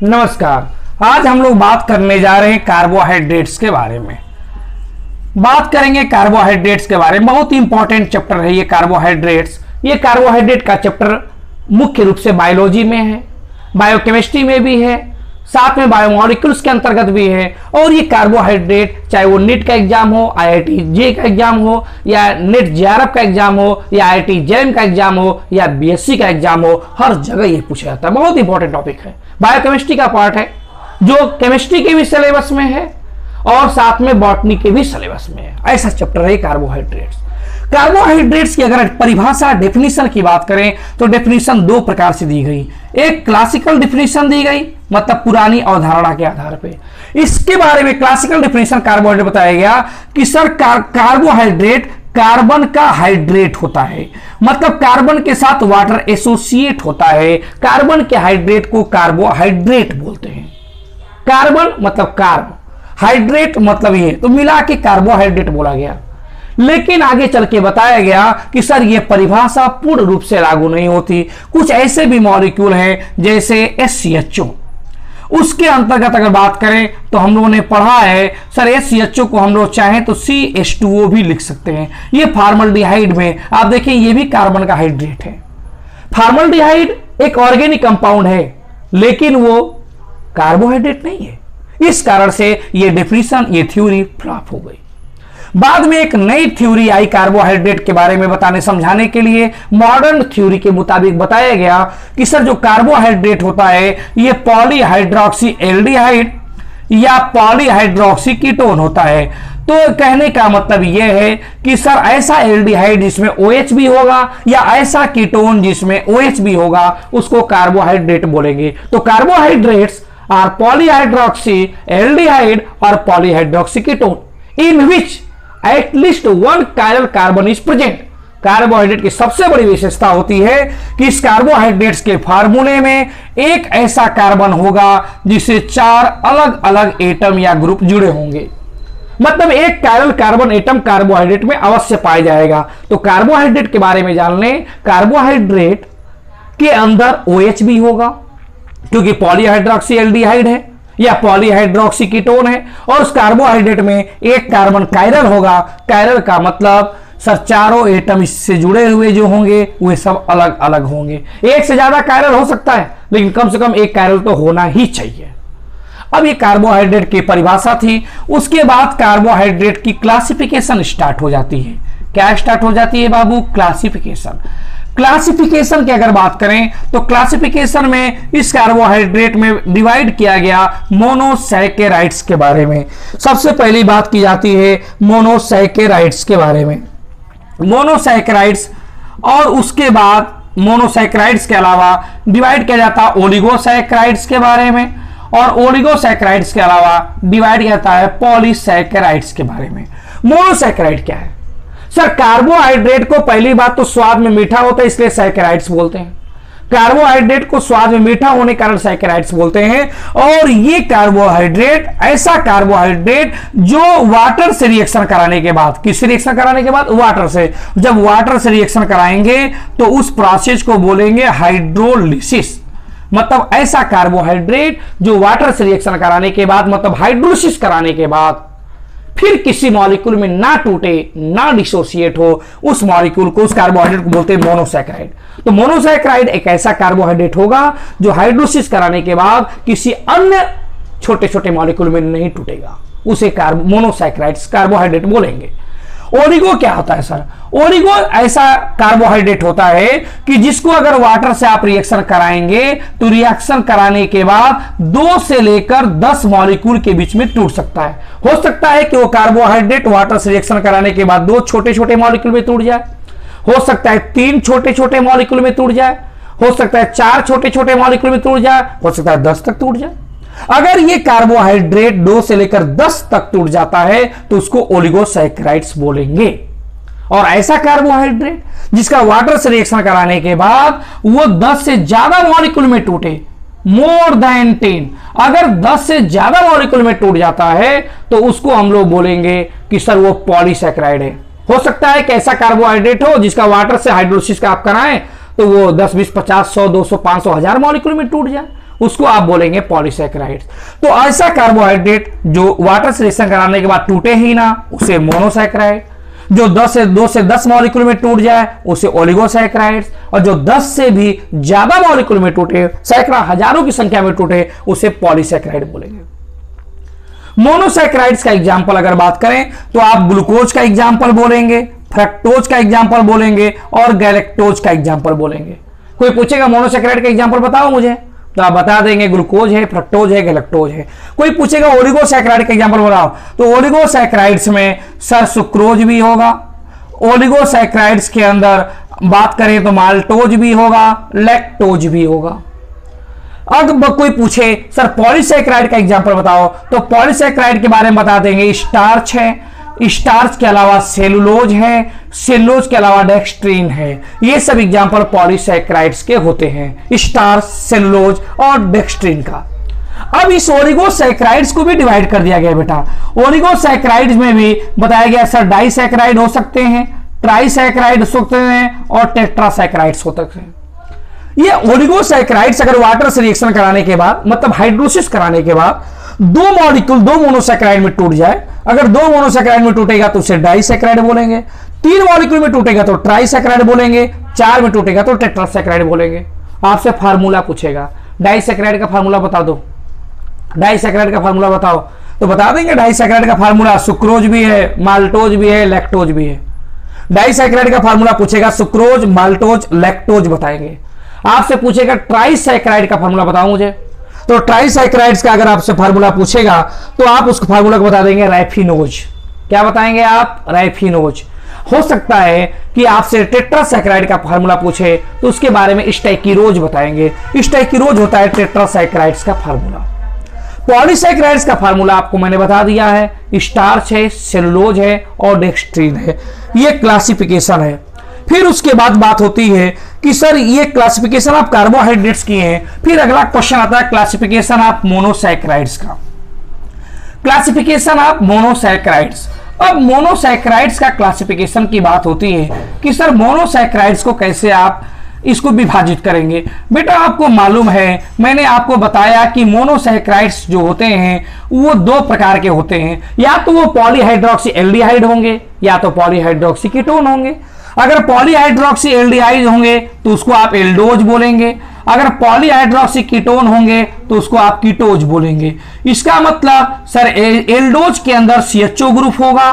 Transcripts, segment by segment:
नमस्कार। आज हम लोग बात करने जा रहे हैं कार्बोहाइड्रेट्स के बारे में। बात करेंगे कार्बोहाइड्रेट्स के बारे में। बहुत ही इंपॉर्टेंट चैप्टर है ये कार्बोहाइड्रेट्स। ये कार्बोहाइड्रेट का चैप्टर मुख्य रूप से बायोलॉजी में है, बायोकेमिस्ट्री में भी है, साथ में बायोमोलिक्यूल्स के अंतर्गत भी है। और ये कार्बोहाइड्रेट चाहे वो नीट का एग्जाम हो, IIT जे का एग्जाम हो, या नेट JRF का एग्जाम हो, या IIT JEM का एग्जाम हो, या BSc का एग्जाम हो, हर जगह ये पूछा जाता है। बहुत इंपॉर्टेंट टॉपिक है। बायोकेमिस्ट्री का पार्ट है जो केमिस्ट्री के भी सिलेबस में है और साथ में बॉटनी के भी सिलेबस में है। ऐसा चैप्टर है कार्बोहाइड्रेट्स। कार्बोहाइड्रेट्स की अगर परिभाषा डेफिनेशन की बात करें तो डेफिनेशन दो प्रकार से दी गई। एक क्लासिकल डेफिनेशन दी गई, मतलब पुरानी अवधारणा के आधार पे। इसके बारे में क्लासिकल डेफिनेशन कार्बोहाइड्रेट बताया गया कि सर कार्बोहाइड्रेट कार्बन का हाइड्रेट होता है, मतलब कार्बन के साथ वाटर एसोसिएट होता है। कार्बन के हाइड्रेट को कार्बोहाइड्रेट बोलते हैं। कार्बन मतलब कार्ब, हाइड्रेट मतलब ये, तो मिला के कार्बोहाइड्रेट बोला गया। लेकिन आगे चल के बताया गया कि सर ये परिभाषा पूर्ण रूप से लागू नहीं होती। कुछ ऐसे भी मॉलिक्यूल हैं जैसे SCHO, उसके अंतर्गत अगर बात करें तो हम लोगों ने पढ़ा है सर SCHO को हम लोग चाहें तो CH2O भी लिख सकते हैं। ये फॉर्मल्डिहाइड में आप देखें ये भी कार्बन का हाइड्रेट है। फॉर्मल्डिहाइड एक ऑर्गेनिक कंपाउंड है लेकिन वो कार्बोहाइड्रेट नहीं है। इस कारण से ये डेफिनेशन, ये थ्योरी फ्लॉप हो गई। बाद में एक नई थ्योरी आई कार्बोहाइड्रेट के बारे में बताने समझाने के लिए। मॉडर्न थ्योरी के मुताबिक बताया गया कि सर जो कार्बोहाइड्रेट होता है ये पॉलीहाइड्रोक्सी एल्डिहाइड या पॉलीहाइड्रोक्सी कीटोन होता है। तो कहने का मतलब यह है कि सर ऐसा एल्डिहाइड जिसमें OH भी होगा या ऐसा कीटोन जिसमें OH भी होगा उसको कार्बोहाइड्रेट बोलेंगे। तो कार्बोहाइड्रेट्स आर पॉलीहाइड्रोक्सी एल्डिहाइड और polyhydroxy ketone in which at least one chiral carbon is present. Carbohydrate की सबसे बड़ी विशेषता होती है कि इस कार्बोहाइड्रेट्स के फार्मूले में एक ऐसा कार्बन होगा जिसे 4 अलग अलग एटम या ग्रुप जुड़े होंगे, मतलब एक कायरल कार्बन एटम कार्बोहाइड्रेट में अवश्य पाया जाएगा। तो कार्बोहाइड्रेट के बारे में जान लें, कार्बोहाइड्रेट के अंदर OH भी होगा क्योंकि पॉलीहाइड्रोक्सी एल्डिहाइड है या पॉलीहाइड्रोक्सी कीटोन है, और उस कार्बोहाइड्रेट में एक कार्बन कायरल होगा। कायरल का मतलब सर चारों एटम इससे जुड़े हुए जो होंगे वे सब अलग अलग होंगे। एक से ज्यादा कायरल हो सकता है लेकिन कम से कम एक कायरल तो होना ही चाहिए। अब ये कार्बोहाइड्रेट की परिभाषा थी। उसके बाद कार्बोहाइड्रेट की क्लासिफिकेशन स्टार्ट हो जाती है। क्या स्टार्ट हो जाती है बाबू? क्लासिफिकेशन। क्लासिफिकेशन की अगर बात करें तो क्लासिफिकेशन में इस कार्बोहाइड्रेट में डिवाइड किया गया मोनोसैकेराइड्स के बारे में। सबसे पहली बात की जाती है मोनोसैकेराइड्स के बारे में। मोनोसैकेराइड्स और उसके बाद मोनोसैकेराइड्स के अलावा डिवाइड किया जाता है ओलिगोसैकेराइड्स के बारे में, और ओलिगोसैकेराइड्स के अलावा डिवाइड किया जाता है पॉलीसैकेराइड्स के बारे में। मोनोसैकेराइड क्या है? सर कार्बोहाइड्रेट को पहली बात तो स्वाद में मीठा होता है इसलिए सैकेराइड्स बोलते हैं। कार्बोहाइड्रेट को स्वाद में मीठा होने के कारण सैकेराइड्स बोलते हैं। और ये कार्बोहाइड्रेट ऐसा कार्बोहाइड्रेट जो वाटर से रिएक्शन कराने के बाद, किससे रिएक्शन कराने के बाद? वाटर से। जब वाटर से रिएक्शन कराएंगे तो उस प्रोसेस को बोलेंगे हाइड्रोलिसिस। मतलब ऐसा कार्बोहाइड्रेट जो वाटर से रिएक्शन कराने के बाद, मतलब हाइड्रोलिसिस कराने के बाद फिर किसी मॉलिक्यूल में ना टूटे, ना डिसोसिएट हो, उस मॉलिक्यूल को, उस कार्बोहाइड्रेट को बोलते हैं मोनोसैकेराइड। तो मोनोसैकेराइड एक ऐसा कार्बोहाइड्रेट होगा जो हाइड्रोलिसिस कराने के बाद किसी अन्य छोटे छोटे मॉलिक्यूल में नहीं टूटेगा, उसे मोनोसैकेराइड्स कार्बोहाइड्रेट बोलेंगे। ओलिगो क्या होता है सर? ओलिगो ऐसा कार्बोहाइड्रेट होता है कि जिसको अगर वाटर से आप रिएक्शन कराएंगे तो रिएक्शन कराने के बाद 2 से लेकर 10 मॉलिक्यूल के बीच में टूट सकता है। हो सकता है कि वो कार्बोहाइड्रेट वाटर से रिएक्शन कराने के बाद 2 छोटे छोटे मॉलिक्यूल में टूट जाए, हो सकता है 3 छोटे छोटे मॉलिक्यूल में टूट जाए, हो सकता है 4 छोटे छोटे मॉलिक्यूल में टूट जाए, हो सकता है 10 तक टूट जाए। अगर ये कार्बोहाइड्रेट 2 से लेकर 10 तक टूट जाता है तो उसको ओलिगोसैकेराइड्स बोलेंगे। और ऐसा कार्बोहाइड्रेट जिसका वाटर से रिएक्शन कराने के बाद वो 10 से ज्यादा मॉलिक्यूल में टूटे, मोर देन 10, अगर 10 से ज्यादा मॉलिक्यूल में टूट जाता है तो उसको हम लोग बोलेंगे कि सर वो पॉलीसैकेराइड है। हो सकता है कि ऐसा कार्बोहाइड्रेट हो जिसका वाटर से हाइड्रोलिसिस का आप कराएं तो वो 10, 20, 50, 100, 200, 500, 1000 मॉलिक्यूल में टूट जाए। उसको आप बोलेंगे पॉलीसैकेराइड्स। तो ऐसा कार्बोहाइड्रेट जो वाटर से रिएक्शन कराने के बाद टूटे ही ना, उसे मोनोसैकेराइड। जो 2 से 10 मॉलिक्यूल में टूट जाए उसे ओलिगोसैकेराइड्स, और जो 10 से भी ज्यादा मॉलिक्यूल में टूटे, सैकड़ा हजारों की संख्या में टूटे, उसे पॉलीसैकेराइड बोलेंगे। मोनोसैकेराइड्स का एग्जांपल अगर बात करें तो आप ग्लूकोज का एग्जांपल बोलेंगे, फ्रक्टोज का एग्जांपल बोलेंगे और गैलेक्टोज का एग्जांपल बोलेंगे। कोई पूछेगा मोनोसैकेराइड का एग्जांपल बताओ मुझे, तो आप बता देंगे ग्लूकोज है, फ्रक्टोज है, गैलेक्टोज है। कोई पूछेगा ओलिगोसैकेराइड का एग्जांपल बताओ, तो ओलिगोसैकेराइड्स में सर सुक्रोज भी होगा, ओलिगोसैकेराइड्स के अंदर बात करें तो माल्टोज भी होगा, लैक्टोज भी होगा। अब कोई पूछे सर पॉलीसैकेराइड का एग्जांपल बताओ, तो पॉलीसैकेराइड के बारे में बता देंगे स्टार्च है, स्टार्च के अलावा सेलुलोज है, सेलुलोज के अलावा डेक्स्ट्रीन है। ये सब एग्जांपल पॉलीसैकेराइड्स के होते हैं, स्टार्च, सेलुलोज और डेक्स्ट्रीन का। अब इस ओलिगोसैकेराइड्स को भी डिवाइड कर दिया गया बेटा। ओलिगोसैकेराइड्स में भी बताया गया सर डाइसैकेराइड हो सकते हैं, ट्राइसैकेराइड हो सकते हैं और टेट्रासैकेराइड्स हो सकते हैं। ये ओलिगोसैकेराइड्स अगर वाटर से रिएक्शन कराने के बाद, मतलब हाइड्रोलिसिस कराने के बाद, दो मॉलिक्यूल दो मोनोसैकेराइड में टूट जाए, अगर दो मोनोसैकेराइड में टूटेगा तो उसे डाइसैकेराइड बोलेंगे, 3 मॉलिक्यूल में टूटेगा तो ट्राइसैकेराइड बोलेंगे, 4 में टूटेगा तो टेट्रासैकेराइड बोलेंगे। आपसे फार्मूला पूछेगा, डाइसैकेराइड का फार्मूला बता दो, डाइसैकेराइड का फार्मूला बताओ, तो बता देंगे डाइसैकेराइड का फार्मूला सुक्रोज भी है, माल्टोज भी है, लैक्टोज भी है। डाइसैकेराइड का फार्मूला पूछेगा सुक्रोज, माल्टोज, लैक्टोज बताएंगे। आपसे पूछेगा ट्राइसैकेराइड का फार्मूला बताओ मुझे, तो ट्राइसैकेराइड्स का अगर आपसे फार्मूला पूछेगा तो आप उस फार्मूला को बता देंगे रैफिनोज। क्या बताएंगे आप? रैफिनोज। हो सकता है कि आपसे टेट्रासैकेराइड का फार्मूला पूछे तो उसके बारे में स्टैकिरोज बताएंगे। स्टैकिरोज होता है टेट्रासैकेराइड्स का फार्मूला। पॉलीसैकेराइड्स का फार्मूला आपको मैंने बता दिया है, स्टार्च है, सेलुलोज है और डेक्स्ट्रीन है। ये क्लासिफिकेशन है। फिर उसके बाद बात होती है कि सर ये क्लासिफिकेशन आप कार्बोहाइड्रेट्स की हैं, फिर अगला क्वेश्चन आता है क्लासिफिकेशन ऑफ मोनोसैकेराइड्स का। Classification of monosaccharides. अब मोनोसैकेराइड्स का क्लासिफिकेशन की बात होती है कि सर मोनोसैकेराइड्स को कैसे आप इसको विभाजित करेंगे। बेटा आपको मालूम है, मैंने आपको बताया कि मोनोसैकेराइड्स जो होते हैं वो 2 प्रकार के होते हैं, या तो वो पॉलीहाइड्रोक्सी एल्डिहाइड होंगे या तो पॉलीहाइड्रोक्सी कीटोन होंगे। अगर पॉलीहाइड्रोक्सी एल्डिहाइड होंगे तो उसको आप एल्डोज बोलेंगे, अगर पॉलीहाइड्रोक्सी कीटोन होंगे तो उसको आप कीटोज बोलेंगे। इसका मतलब सर एल्डोज के अंदर CHO ग्रुप होगा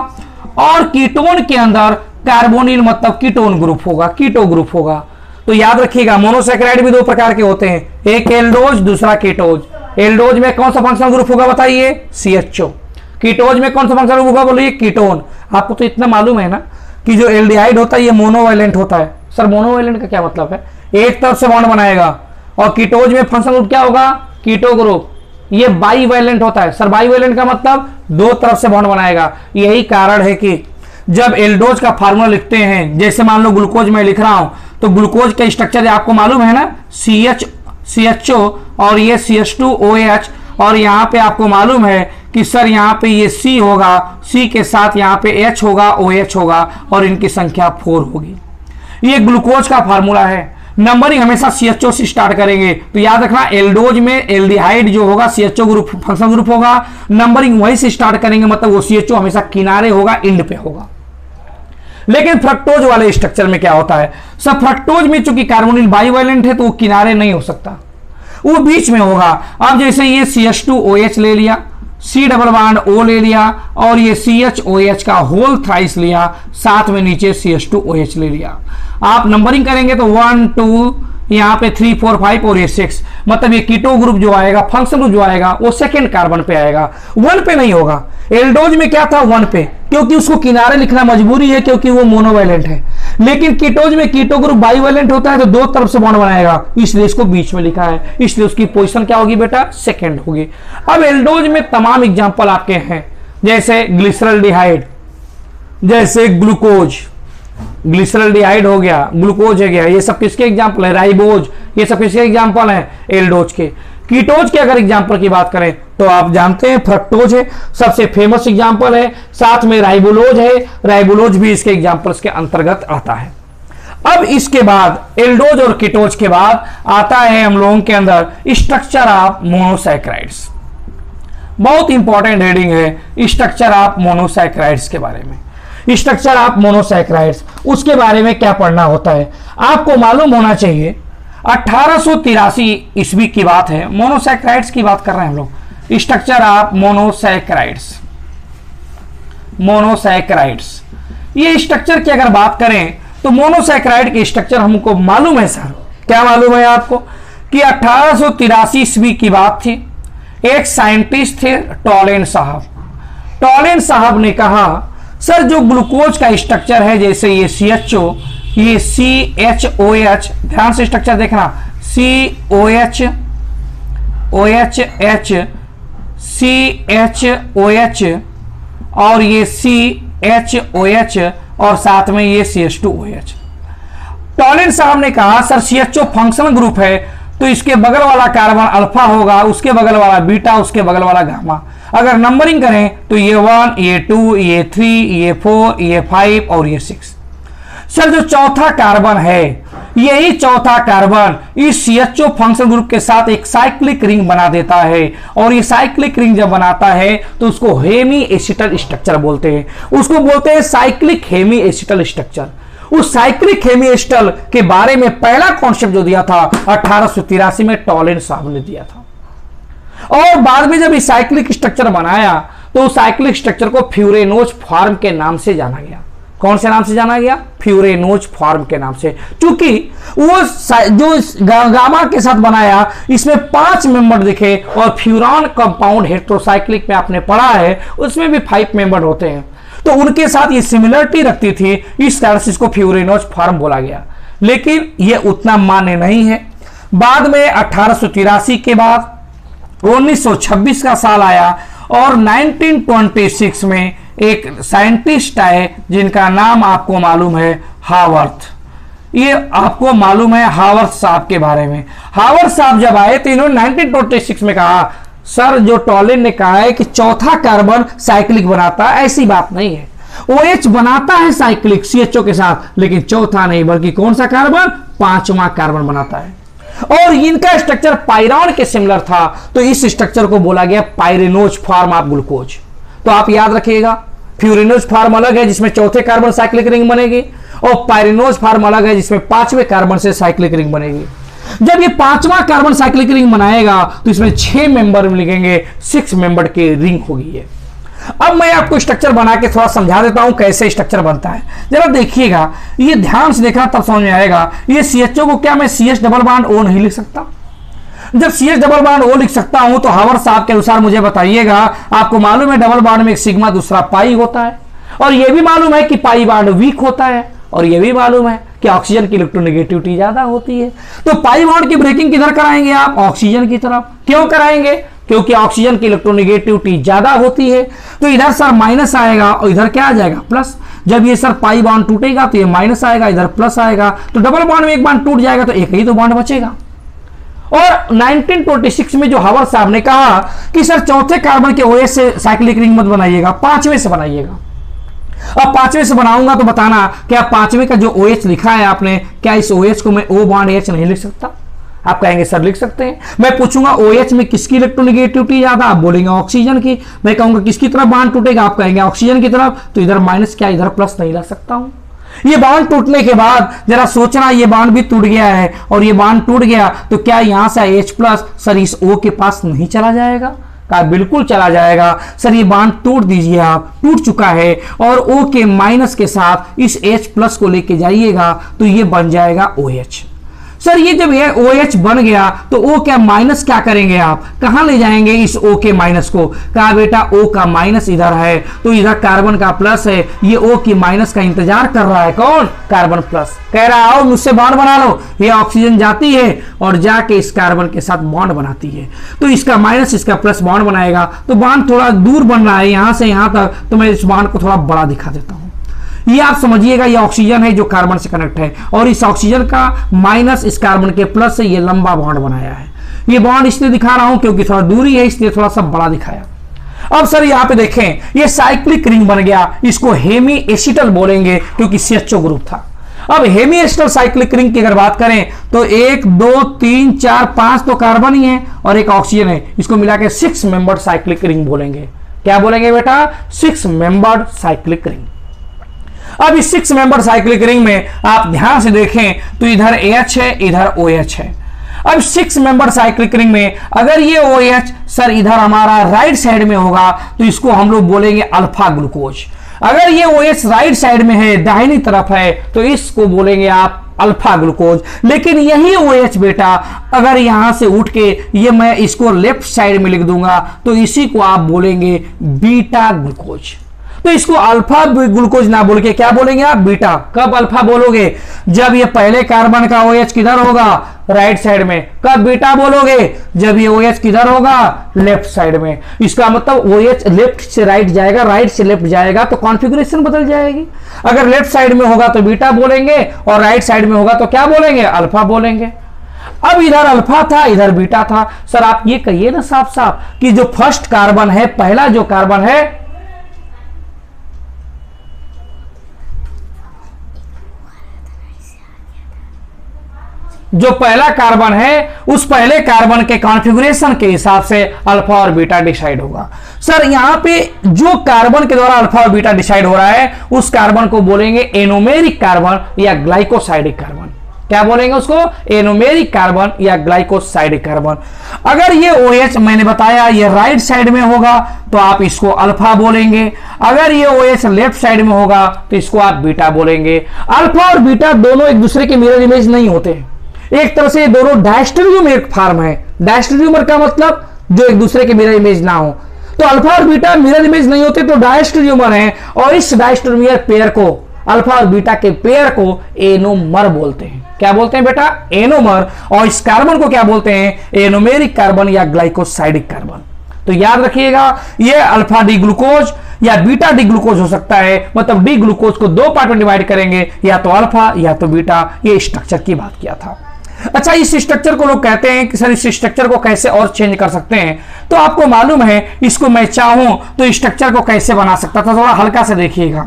और कीटोन के अंदर कार्बोनिल मतलब कीटोन ग्रुप होगा, कीटो ग्रुप होगा। तो याद रखिएगा मोनोसैकेराइड भी 2 प्रकार के होते हैं, एक एल्डोज दूसरा कीटोज। एल्डोज में कौन सा फंक्शनल ग्रुप होगा बताइए? CHO। कीटोज में कौन सा फंक्शनल ग्रुप होगा बोलिए? कीटोन। आपको तो इतना मालूम है ना कि जो एल्डिहाइड होता है ये मोनोवैलेंट होता है। सर मोनोवैलेंट का क्या मतलब है? एक तरफ से बॉन्ड बनाएगा। और कीटोज में फंक्शनल ग्रुप क्या होगा? Keto group. ये बाईवैलेंट होता है। सर बाईवैलेंट का मतलब 2 तरफ से बॉन्ड बनाएगा। यही कारण है कि जब एल्डोज का फार्मूला लिखते हैं, जैसे मान लो ग्लूकोज में लिख रहा हूं, तो ग्लूकोज का स्ट्रक्चर आपको मालूम है ना, CHO और ये CH2OH, और यहां पे आपको मालूम है कि सर यहाँ पे ये C होगा, C के साथ यहाँ पे H होगा, OH होगा और इनकी संख्या 4 होगी। ये ग्लूकोज का फार्मूला है। नंबरिंग हमेशा CHO से स्टार्ट करेंगे, तो याद रखना एल्डोज में एल्डिहाइड जो होगा CHO ग्रुप फंक्शनल ग्रुप होगा, नंबरिंग वहीं से स्टार्ट करेंगे, मतलब वो CHO हमेशा किनारे होगा, इंड पे होगा। लेकिन फ्रक्टोज वाले स्ट्रक्चर में क्या होता है? सब फ्रक्टोज में चूंकि कार्बोनिल बाईवैलेंट है तो वो किनारे नहीं हो सकता, वो बीच में होगा। अब जैसे ये CH2OH ले लिया, C डबल बॉन्ड O ले लिया और ये CHOH का होल थ्राइस लिया, साथ में नीचे CH2OH ले लिया। आप नंबरिंग करेंगे तो 1 2 यहाँ पे 3 4 5 और ये 6, मतलब ये कीटो ग्रुप जो आएगा, फंक्शनल ग्रुप जो आएगा वो सेकेंड कार्बन पे आएगा, 1 पे नहीं होगा। एल्डोज में क्या था? 1 पे, क्योंकि उसको किनारे लिखना मजबूरी है क्योंकि वो मोनोवैलेंट है। लेकिन कीटोज में कीटो ग्रुप बाईवैलेंट होता है तो 2 तरफ से बॉन्ड बनाएगा, इसलिए इसको बीच में लिखा है, इसलिए उसकी पोजीशन क्या होगी बेटा? सेकंड होगी। अब एल्डोज में तमाम एग्जांपल आपके हैं, जैसे ग्लिसरल्डिहाइड, जैसे ग्लूकोज, ग्लिसरल्डिहाइड हो गया, ग्लूकोज हो गया, ये सब किसके एग्जांपल है? राइबोज, ये सब किसके एग्जांपल हैं? एल्डोज के। कीटोज के अगर एग्जांपल की बात करें तो आप जानते हैं फ्रक्टोज है, सबसे फेमस एग्जांपल है, साथ में राइबोलोज है, राइबोलोज भी इसके एग्जांपल्स के अंतर्गत आता है। अब इसके बाद एल्डोज और कीटोज के बाद आता है हम लोगों के अंदर स्ट्रक्चर ऑफ मोनोसैकेराइड्स। बहुत इंपॉर्टेंट हेडिंग है स्ट्रक्चर ऑफ मोनोसैकेराइड्स के बारे में। स्ट्रक्चर ऑफ मोनोसैकेराइड्स, उसके बारे में क्या पढ़ना होता है आपको मालूम होना चाहिए। 1883 ईस्वी की बात है, मोनोसैकेराइड्स की बात कर रहे हैं हम लोग। स्ट्रक्चर ऑफ मोनोसैकेराइड्स, मोनोसैकेराइड्स ये स्ट्रक्चर की अगर बात करें तो मोनोसैकेराइड के स्ट्रक्चर हमको मालूम है सर। क्या मालूम है आपको कि 1883 ईस्वी की बात थी। एक साइंटिस्ट थे टॉलेन साहब। टॉलेन साहब ने कहा सर जो ग्लूकोज का स्ट्रक्चर है, जैसे ये CHO, ये CHOH, ध्यान से स्ट्रक्चर देखना, COH, OHH, CHOH और ये CHOH और साथ में ये CH2OH। टॉलेन साहब ने कहा सर CHO फंक्शनल ग्रुप है तो इसके बगल वाला कार्बन अल्फा होगा, उसके बगल वाला बीटा, उसके बगल वाला गामा। अगर नंबरिंग करें तो ये 1, ये 2, ये 3, ये 4, ये 5 और ये 6। सर जो चौथा कार्बन है, यही चौथा कार्बन इस CHO फंक्शनल ग्रुप के साथ एक साइक्लिक रिंग बना देता है, और ये साइक्लिक रिंग जब बनाता है तो उसको हेमी एसिटल स्ट्रक्चर बोलते हैं। उसको बोलते हैं साइक्लिक हेमी एसिटल स्ट्रक्चर। उस साइक्लिक हेमी एसिटल के बारे में पहला कॉन्सेप्ट जो दिया था 1883 में टॉलेन साहब ने दिया था। और बाद में जब इस साइक्लिक स्ट्रक्चर बनाया तो उस साइक्लिक स्ट्रक्चर को फ्यूरेनोज फॉर्म के नाम से जाना गया। कौन से नाम से जाना गया? फ्यूरेनोज फॉर्म के नाम से। क्योंकि वो जो गामा के साथ बनाया इसमें 5 मेंबर दिखे, और फ्यूरान कंपाउंड हेटेरोसाइक्लिक में आपने पढ़ा है उसमें भी 5 मेंबर होते हैं, तो उनके साथ ये सिमिलरिटी रखती थी, इस तरह से इसको फ्यूरेनोज फॉर्म बोला गया। लेकिन ये उतना मान्य नहीं है। बाद में 1883 के बाद 1926 का साल आया और 1926 में एक साइंटिस्ट आए जिनका नाम आपको मालूम है हावर्थ। ये आपको मालूम है हावर्थ साहब के बारे में। हावर्थ साहब जब आए तो इन्होंने 1926 में कहा सर जो टॉलेन ने कहा है कि चौथा कार्बन साइक्लिक बनाता है, ऐसी बात नहीं है। OH बनाता है साइक्लिक CHO के साथ, लेकिन चौथा नहीं बल्कि कौन सा कार्बन? 5वां कार्बन बनाता है। और इनका स्ट्रक्चर पाइरॉन के सिमिलर था, तो इस स्ट्रक्चर को बोला गया पाइरेनोज फॉर्म ऑफ ग्लूकोज। तो आप याद रखिएगा, फ्यूरेनोज फॉर्म अलग है जिसमें चौथे कार्बन साइक्लिक रिंग बनेगी, और पाइरेनोज फॉर्म अलग है जिसमें 5वें कार्बन से साइक्लिक रिंग बनेगी। जब ये 5वां कार्बन साइक्लिक रिंग बनाएगा तो इसमें 6 मेंबर मिलेंगे, 6 मेंबर की रिंग होगी ये। अब मैं आपको स्ट्रक्चर बना के थोड़ा समझा देता हूं कैसे स्ट्रक्चर बनता है। जरा देखिएगा, ये ध्यान से देखना तब समझ में आएगा। ये CHO को क्या मैं CH डबल बॉन्ड O नहीं लिख सकता? जब CH डबल बॉन्ड O लिख सकता हूं तो हावर्थ साहब के अनुसार मुझे बताइएगा, आपको मालूम है डबल बॉन्ड में एक सिग्मा दूसरा पाई होता है, और यह भी मालूम है कि पाई बॉन्ड वीक होता है, और यह भी मालूम है कि ऑक्सीजन की इलेक्ट्रोनेगेटिविटी ज्यादा होती है। तो पाई बॉन्ड की ब्रेकिंग किधर कराएंगे आप? ऑक्सीजन की तरफ। क्यों कराएंगे? क्योंकि ऑक्सीजन की इलेक्ट्रोनेगेटिविटी ज्यादा होती है। तो इधर सर माइनस आएगा और इधर क्या आ जाएगा? प्लस। जब ये सर पाई बॉन्ड टूटेगा तो ये माइनस आएगा, इधर प्लस आएगा, तो डबल बॉन्ड में एक बॉन्ड टूट जाएगा तो एक ही तो बॉन्ड बचेगा। और 1926 में जो हावर्थ साहब ने कहा कि सर चौथे कार्बन के OH से साइक्लिक रिंग मत बनाइएगा, 5वें से बनाइएगा। अब 5वें से बनाऊंगा तो बताना क्या 5वें का जो OH लिखा है आपने, क्या इस OH को मैं O बॉन्ड H नहीं लिख सकता? आप कहेंगे सर लिख सकते हैं। मैं पूछूंगा OH में किसकी इलेक्ट्रोनेगेटिविटी ज्यादा? आप बोलेंगे ऑक्सीजन की। मैं कहूंगा किसकी तरफ बॉन्ड टूटेगा? आप कहेंगे ऑक्सीजन की तरफ। तो इधर माइनस क्या इधर प्लस नहीं ला सकता हूं? ये बॉन्ड टूटने के बाद जरा सोचना, ये बॉन्ड भी टूट गया है, और ये बॉन्ड टूट गया तो क्या यहां से H प्लस सर इस O के पास नहीं चला जाएगा? कहा बिल्कुल चला जाएगा। सर ये बॉन्ड टूट दीजिए, आप टूट चुका है, और O के माइनस के साथ इस H प्लस को लेके जाइएगा तो ये बन जाएगा OH। सर ये जब ये OH बन गया तो O क्या माइनस क्या करेंगे आप? कहां ले जाएंगे इस O के माइनस को? कहा बेटा O का माइनस इधर है तो इधर कार्बन का प्लस है, ये O की माइनस का इंतजार कर रहा है। कौन? Carbon plus. कह रहा आओ मुझसे बॉन्ड बना लो। ये ऑक्सीजन जाती है और जाके इस कार्बन के साथ बॉन्ड बनाती है, तो इसका माइनस इसका प्लस बॉन्ड बनाएगा। तो बॉन्ड थोड़ा दूर बन रहा है यहां से यहां तक, तो मैं इस बॉन्ड को थोड़ा बड़ा दिखा देता हूं। ये आप समझिएगा, ये ऑक्सीजन है जो कार्बन से कनेक्ट है, और इस ऑक्सीजन का माइनस इस कार्बन के प्लस से ये लंबा बॉन्ड बनाया है। ये बॉन्ड इसलिए दिखा रहा हूं क्योंकि थोड़ा दूरी है, इसलिए थोड़ा सा बड़ा दिखाया। अब सर यहां पे देखें, ये साइक्लिक रिंग बन गया, इसको हेमी एसिटल बोलेंगे क्योंकि CHO ग्रुप था। अब हेमी एस्टर साइक्लिक रिंग की अगर बात करें तो 1 2 3 4 5 तो कार्बन ही है और एक ऑक्सीजन है, इसको मिला के 6 मेंबर्ड साइक्लिक रिंग बोलेंगे। क्या बोलेंगे बेटा? 6 मेंबर्ड साइक्लिक रिंग। अब इस 6 मेंबर साइक्लिक रिंग में आप ध्यान से देखें तो इधर H है, इधर OH है। अब 6 मेंबर साइक्लिक रिंग में अगर ये OH सर इधर हमारा राइट साइड में होगा तो इसको हम लोग बोलेंगे अल्फा ग्लूकोज। अगर ये OH राइट साइड में है, दाहिनी तरफ है, तो इसको बोलेंगे आप अल्फा ग्लूकोज। लेकिन यही OH बेटा अगर यहां से उठ के ये मैं इसको लेफ्ट साइड में लिख दूंगा तो इसी को आप बोलेंगे बीटा ग्लूकोज। तो इसको अल्फा ग्लूकोज ना बोल के क्या बोलेंगे आप? बीटा। कब अल्फा बोलोगे? जब ये पहले कार्बन का OH किधर होगा? राइट साइड में। कब बीटा बोलोगे? जब ये OH किधर होगा? लेफ्ट साइड में। इसका मतलब OH लेफ्ट से राइट जाएगा, राइट से लेफ्ट जाएगा तो कॉन्फ़िगरेशन बदल जाएगी। अगर लेफ्ट साइड में होगा तो बीटा बोलेंगे और राइट साइड में होगा तो क्या बोलेंगे? अल्फा बोलेंगे। अब इधर अल्फा था, इधर बीटा था। सर आप ये कहिए ना साफ साफ कि जो फर्स्ट कार्बन है, पहला जो कार्बन है, जो पहला कार्बन है उस पहले कार्बन के कॉन्फ़िगरेशन के हिसाब से अल्फा और बीटा डिसाइड होगा। सर यहां पे जो कार्बन के द्वारा अल्फा और बीटा डिसाइड हो रहा है उस कार्बन को बोलेंगे एनोमेरिक कार्बन या ग्लाइकोसाइडिक कार्बन। क्या बोलेंगे उसको? एनोमेरिक कार्बन या ग्लाइकोसाइडिक कार्बन। अगर ये OH मैंने बताया ये राइट साइड में होगा तो आप इसको अल्फा बोलेंगे। अगर ये OH लेफ्ट साइड में होगा तो इसको आप बीटा बोलेंगे। अल्फा और बीटा दोनों एक दूसरे के मिरर इमेज नहीं होते। एक तरह से ये दोनों डायस्टेरियोमर फॉर्म है। डायस्टेरियोमर का मतलब जो एक दूसरे के मिरर इमेज ना हो। तो अल्फा और बीटा मिरर इमेज नहीं होते तो डायस्टेरियोमर है और इस डायस्टेरियोमर पेयर को, अल्फा और बीटा के पेयर को एनोमर बोलते हैं। क्या बोलते हैं बेटा? एनोमर। और इस कार्बन को क्या बोलते हैं? एनोमेरिक कार्बन या ग्लाइकोसाइडिक कार्बन। तो याद रखिएगा ये अल्फा डी ग्लूकोज या बीटा डी ग्लूकोज हो सकता है। मतलब डी ग्लूकोज को 2 पार्ट में डिवाइड करेंगे, या तो अल्फा या तो बीटा। ये स्ट्रक्चर की बात किया था। अच्छा, इस स्ट्रक्चर को लोग कहते हैं कि सर इस स्ट्रक्चर को कैसे और चेंज कर सकते हैं? तो आपको मालूम है इसको मैं चाहूं तो स्ट्रक्चर को कैसे बना सकता था? थोड़ा हल्का से देखिएगा।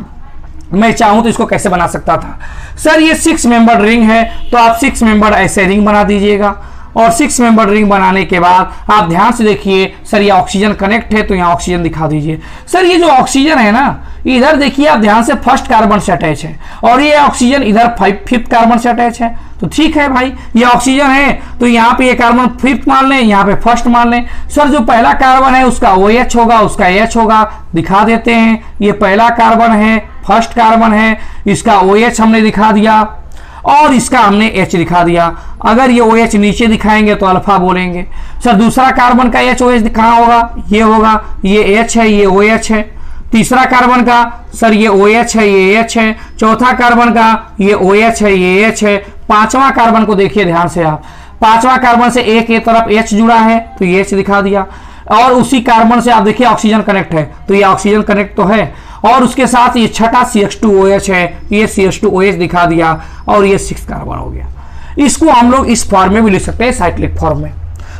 मैं चाहूं तो इसको कैसे बना सकता था? सर ये 6 मेंबर रिंग है तो आप 6 मेंबर ऐसे रिंग बना दीजिएगा और 6 मेंबर रिंग बनाने के बाद आप ध्यान से देखिए। सर ये ऑक्सीजन कनेक्ट है तो यहाँ ऑक्सीजन दिखा दीजिए। सर ये जो ऑक्सीजन है ना, इधर देखिए आप ध्यान से फर्स्ट कार्बन से अटैच है और ये ऑक्सीजन इधर 5th कार्बन से अटैच है। तो ठीक है भाई, ये ऑक्सीजन है तो यहाँ पे ये कार्बन 5th मान लें, यहाँ पे फर्स्ट मान लें। सर जो पहला कार्बन है उसका OH होगा, उसका H होगा, दिखा देते हैं। ये पहला कार्बन है, फर्स्ट कार्बन है, इसका OH हमने दिखा दिया और इसका हमने H दिखा दिया। अगर ये OH नीचे दिखाएंगे तो अल्फा बोलेंगे। सर दूसरा कार्बन का OH कहाँ होगा? ये होगा, ये H है, ये OH है। तीसरा कार्बन का सर ये OH है, ये H है। चौथा कार्बन का ये OH है, ये H है। पांचवा कार्बन को देखिए ध्यान से आप, पांचवा कार्बन से एक तरफ H जुड़ा है तो ये H दिखा दिया और उसी कार्बन से आप देखिए ऑक्सीजन कनेक्ट है तो ये ऑक्सीजन कनेक्ट तो है और उसके साथ ये छठा CH2OH है, ये CH2OH दिखा दिया और ये 6 कार्बन हो गया। इसको हम लोग इस फॉर्म में भी लिख सकते हैं, साइक्लिक फॉर्म में।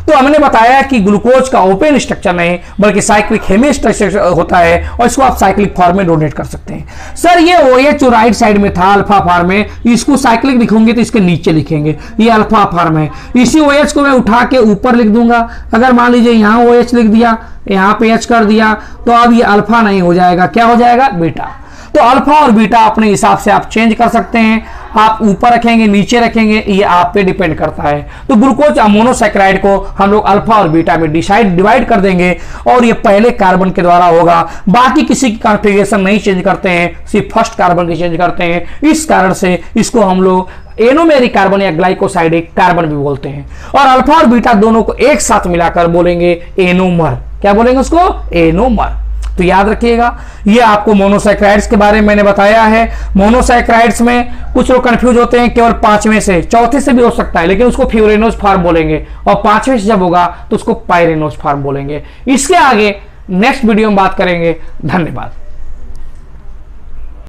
तो हमने बताया कि ग्लूकोज का ओपन स्ट्रक्चर नहीं बल्कि साइक्लिक हेमी स्ट्रक्चर होता है और इसको आप साइक्लिक फॉर्म में डोनेट कर सकते हैं। सर ये OH जो राइट साइड में था अल्फा फॉर्म में, इसको साइक्लिक लिखोगे तो इसके नीचे लिखेंगे, ये अल्फा फॉर्म है। इसी OH को मैं उठा के ऊपर लिख दूंगा। अगर मान लीजिए यहाँ OH लिख दिया, यहाँ पे H कर दिया तो अब ये अल्फा नहीं हो जाएगा, क्या हो जाएगा? बीटा। तो अल्फा और बीटा अपने हिसाब से आप चेंज कर सकते हैं। आप ऊपर रखेंगे, नीचे रखेंगे, ये आप पे डिपेंड करता है। तो ग्लूकोज मोनोसैकेराइड को हम लोग अल्फा और बीटा में डिवाइड कर देंगे और ये पहले कार्बन के द्वारा होगा। बाकी किसी की कॉन्फ़िगरेशन नहीं चेंज करते हैं, सिर्फ फर्स्ट कार्बन की चेंज करते हैं। इस कारण से इसको हम लोग एनोमेरिक कार्बन या ग्लाइकोसाइडिक कार्बन भी बोलते हैं। और अल्फा और बीटा दोनों को एक साथ मिलाकर बोलेंगे एनोमर। क्या बोलेंगे उसको? एनोमर। तो याद रखिएगा, ये आपको मोनोसैकेराइड्स के बारे में मैंने बताया है। मोनोसैकेराइड्स में कुछ लोग कंफ्यूज होते हैं केवल 5वें से, चौथे से भी हो सकता है, लेकिन उसको फ्यूरेनोज फॉर्म बोलेंगे और 5वें से जब होगा तो उसको पाइरेनोज फॉर्म बोलेंगे। इसके आगे नेक्स्ट वीडियो में बात करेंगे। धन्यवाद।